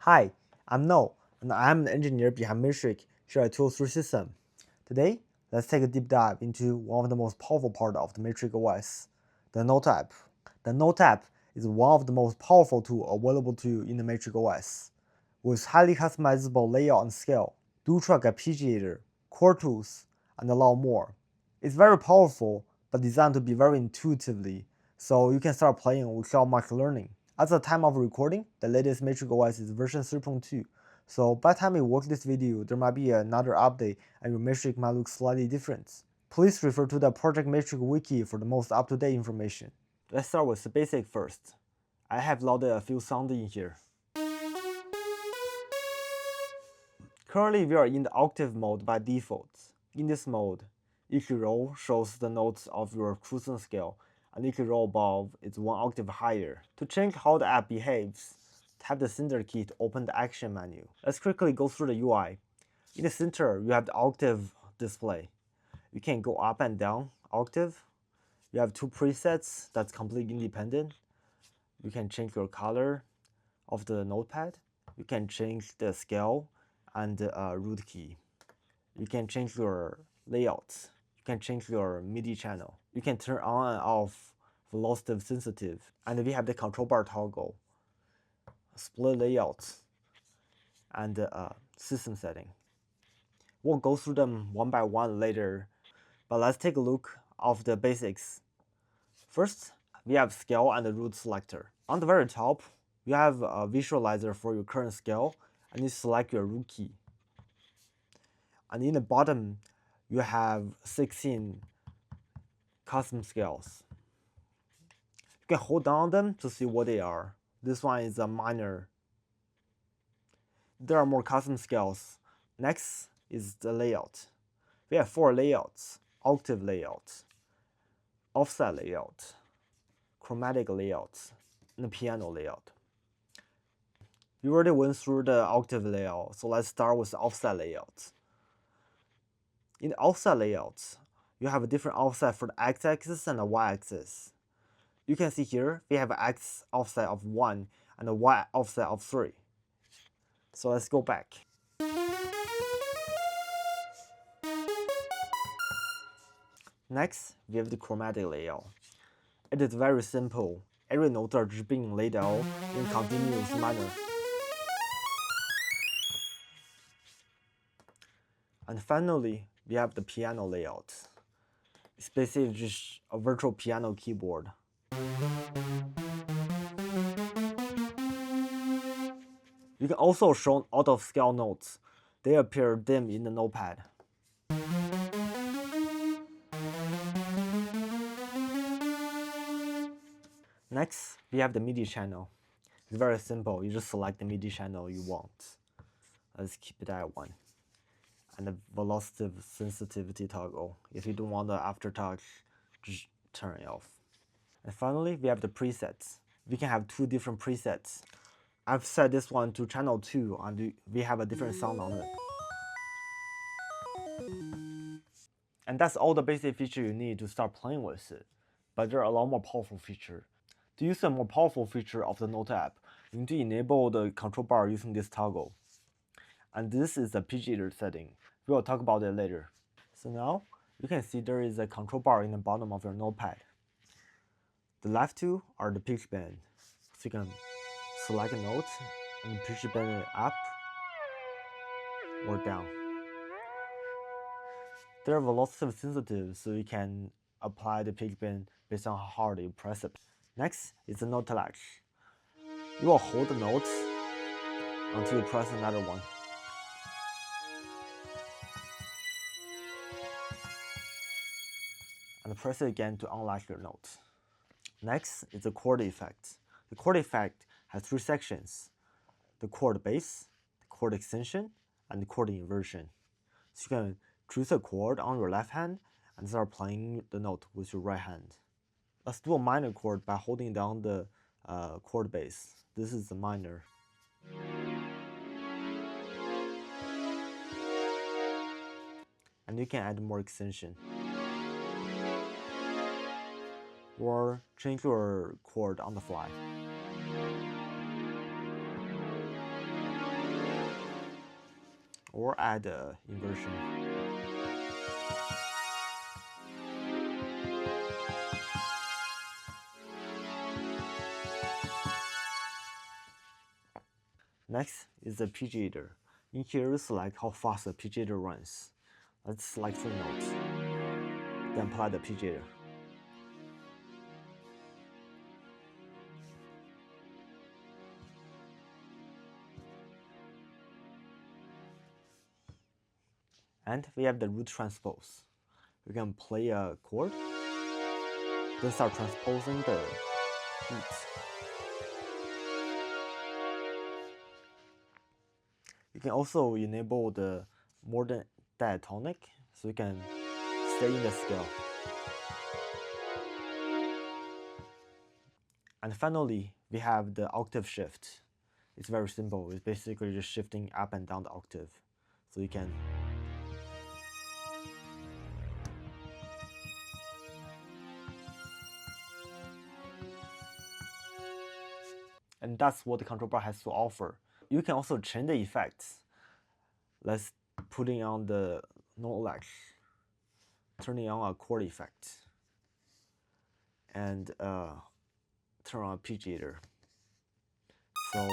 Hi, I'm Noel, and I'm the engineer behind Mystrix here at 203 System. Today, let's take a deep dive into one of the most powerful parts of the Mystrix OS, the Note app. The Note app is one of the most powerful tools available to you in the Mystrix OS. With highly customizable layout and scale, dual-track arpeggiator, core tools, and a lot more. It's very powerful, but designed to be very intuitively, so you can start playing without much learning. At the time of recording, the latest Mystrix OS is version 3.2, so by the time you watch this video, there might be another update and your Mystrix might look slightly different. Please refer to the Project Mystrix wiki for the most up-to-date information. Let's start with the basic first. I have loaded a few sounds in here. Currently, we are in the octave mode by default. In this mode, each row shows the notes of your cruising scale, and each row above is one octave higher. To change how the app behaves, tap the center key to open the action menu. Let's quickly go through the UI. In the center, you have the octave display. You can go up and down octave. You have two presets that's completely independent. You can change your color of the notepad. You can change the scale and the root key. You can change your layouts. You can change your MIDI channel. You can turn on and off velocity sensitive. And we have the control bar toggle, split layouts, and system setting. We'll go through them one by one later, but let's take a look of the basics. First, we have scale and the root selector. On the very top, you have a visualizer for your current scale, and you select your root key. And in the bottom, you have 16 custom scales. You can hold down them to see what they are. This one is a minor. There are more custom scales. Next is the layout. We have 4 layouts: octave layout, offset layout, chromatic layout, and piano layout. We already went through the octave layout, so let's start with the offset layout. In the offset layout, you have a different offset for the x-axis and the y-axis. You can see here, we have an x offset of 1 and a y offset of 3. So let's go back. Next, we have the chromatic layout. It is very simple. Every note are just being laid out in continuous manner. And finally, we have the piano layout. It's basically just a virtual piano keyboard. You can also show out-of-scale notes. They appear dim in the notepad. Next, we have the MIDI channel. It's very simple. You just select the MIDI channel you want. Let's keep it at 1. And the velocity sensitivity toggle. If you don't want the aftertouch, just turn it off. And finally, we have the presets. We can have 2 different presets. I've set this one to channel 2, and we have a different sound on it. And that's all the basic feature you need to start playing with it. But there are a lot more powerful features. To use a more powerful feature of the Note app, you need to enable the control bar using this toggle. And this is the arpeggiator setting. We will talk about it later. So now, you can see there is a control bar in the bottom of your notepad. The left two are the pitch bend. So you can select a note and pitch bend it up or down. They're velocity sensitive, so you can apply the pitch bend based on how hard you press it. Next is the note latch. You will hold the note until you press another one. And press it again to unlatch your note. Next is the chord effect. The chord effect has 3 sections: the chord base, the chord extension, and the chord inversion. So you can choose a chord on your left hand and start playing the note with your right hand. Let's do a minor chord by holding down the chord base. This is the minor. And you can add more extension. Or change your chord on the fly. or add a inversion. Next is the pitch header. In here, select how fast the pitch header runs. Let's select 3 notes. Then apply the pitch header. And we have the root transpose. We can play a chord, then start transposing the beats. You can also enable the more than diatonic, so you can stay in the scale. And finally, we have the octave shift. It's very simple. It's basically just shifting up and down the octave. So you can and that's what the control bar has to offer. You can also change the effects. Let's putting on the note latch, turning on a chord effect, and turn on a pitch header. So you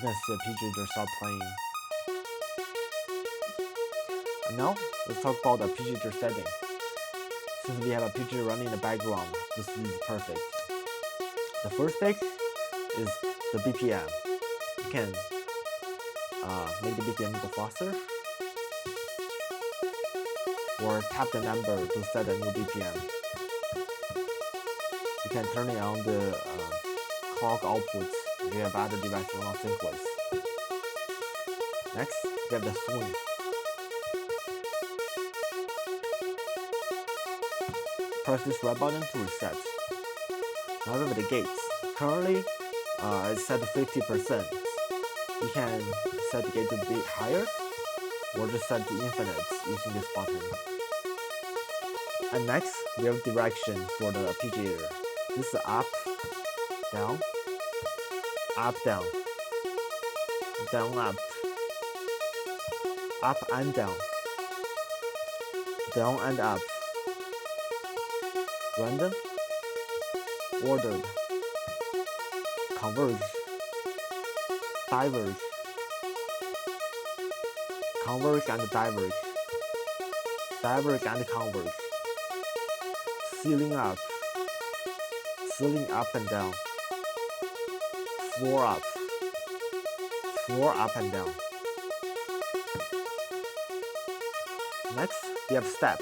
can see the pitch header start playing. And now let's talk about the pitch header setting. Since we have a pitch header running in the background, this is perfect. The first page is the BPM. You can make the BPM go faster, or tap the number to set a new BPM. You can turn it on the clock output if you have other devices you want to sync with. Next, we have the swing. Press this red button to reset. Now we have the gates. Currently, it's set to 50%. You can set the gate to be higher, or just set to infinite using this button. And next, we have direction for the pitch header. This is up, down, up, down, down, up and down and up, random, ordered, converge, diverge, converge and diverge, diverge and converge, ceiling up and down, floor up and down. Next, we have step,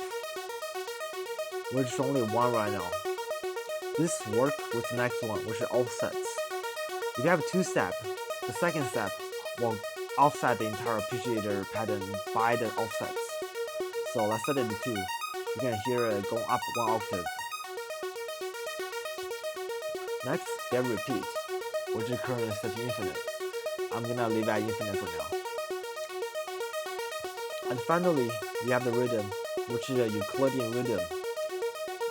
which is only one right now. This works with the next one, which is offsets. If you have 2 steps, the second step will offset the entire pitch header pattern by the offsets. So let's set it to 2. You can hear it going up 1 octave. Next, we have repeat, which is currently set to infinite. I'm gonna leave at infinite for now. And finally, we have the rhythm, which is a Euclidean rhythm.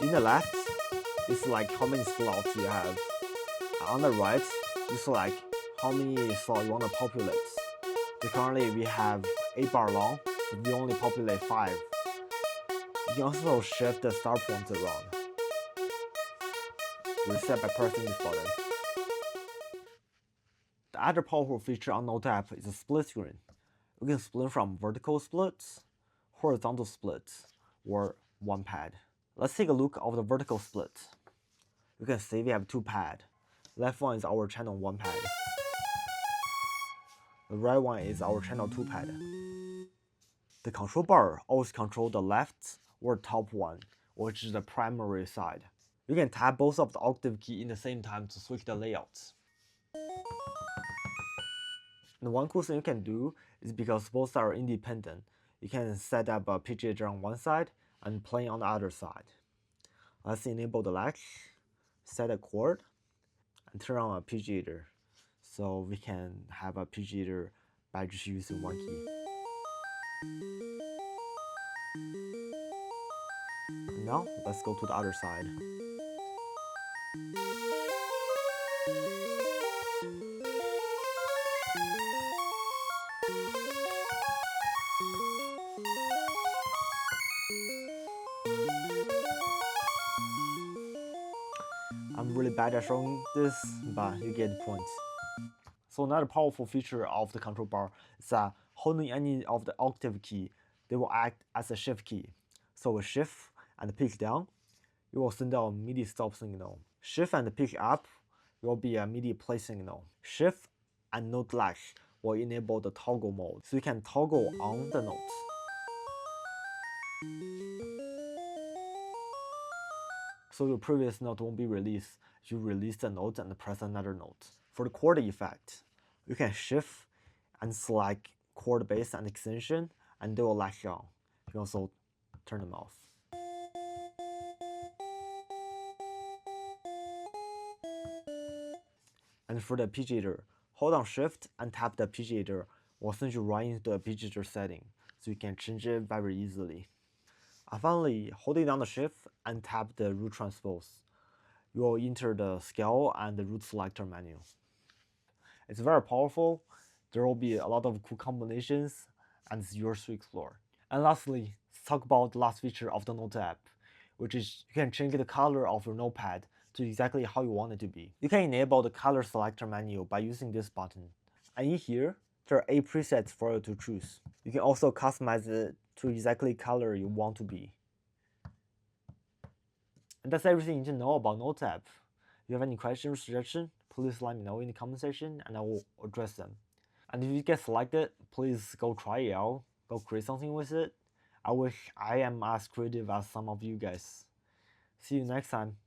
In the left, it's like how many slots you have. On the right, you select how many slots you want to populate. So currently we have 8 bar long, but we only populate 5. You can also shift the start points around. Reset by pressing this button. The other powerful feature on Note app is a split screen. You can split from vertical splits, horizontal splits, or one pad. Let's take a look at the vertical split. You can see we have 2 pads. Left one is our channel 1 pad. The right one is our channel 2 pad. The control bar always controls the left or top one, which is the primary side. You can tap both of the octave key in the same time to switch the layouts. And one cool thing you can do is because both are independent, you can set up a pitch header on one side and play on the other side. Let's enable the latch, set a chord, and turn on a pitch header. So we can have a pitch header by just using one key. And now let's go to the other side. I'm really bad at showing this, but you get the point. So another powerful feature of the control bar is that holding any of the octave key, they will act as a shift key. So with shift and pick down, you will send out a MIDI stop signal. Shift and pick up will be a MIDI play signal. Shift and note lag will enable the toggle mode, so you can toggle on the notes. So your previous note won't be released. You release the note and press another note. For the chord effect, you can shift and select chord base and extension, and they will latch on. You can also turn them off. And for the arpeggiator, hold on shift and tap the arpeggiator will send you right into the arpeggiator setting, so you can change it very easily. And finally, holding down the shift and tap the root transpose, you will enter the scale and the root selector menu. It's very powerful. There will be a lot of cool combinations, and it's yours to explore. And lastly, let's talk about the last feature of the Note app, which is you can change the color of your notepad to exactly how you want it to be. You can enable the color selector menu by using this button. And in here, there are 8 presets for you to choose. You can also customize it to exactly color you want to be. And that's everything you need to know about Note app. If you have any questions or suggestions, please let me know in the comment section and I will address them. And if you get selected, please go try it out, go create something with it. I wish I am as creative as some of you guys. See you next time.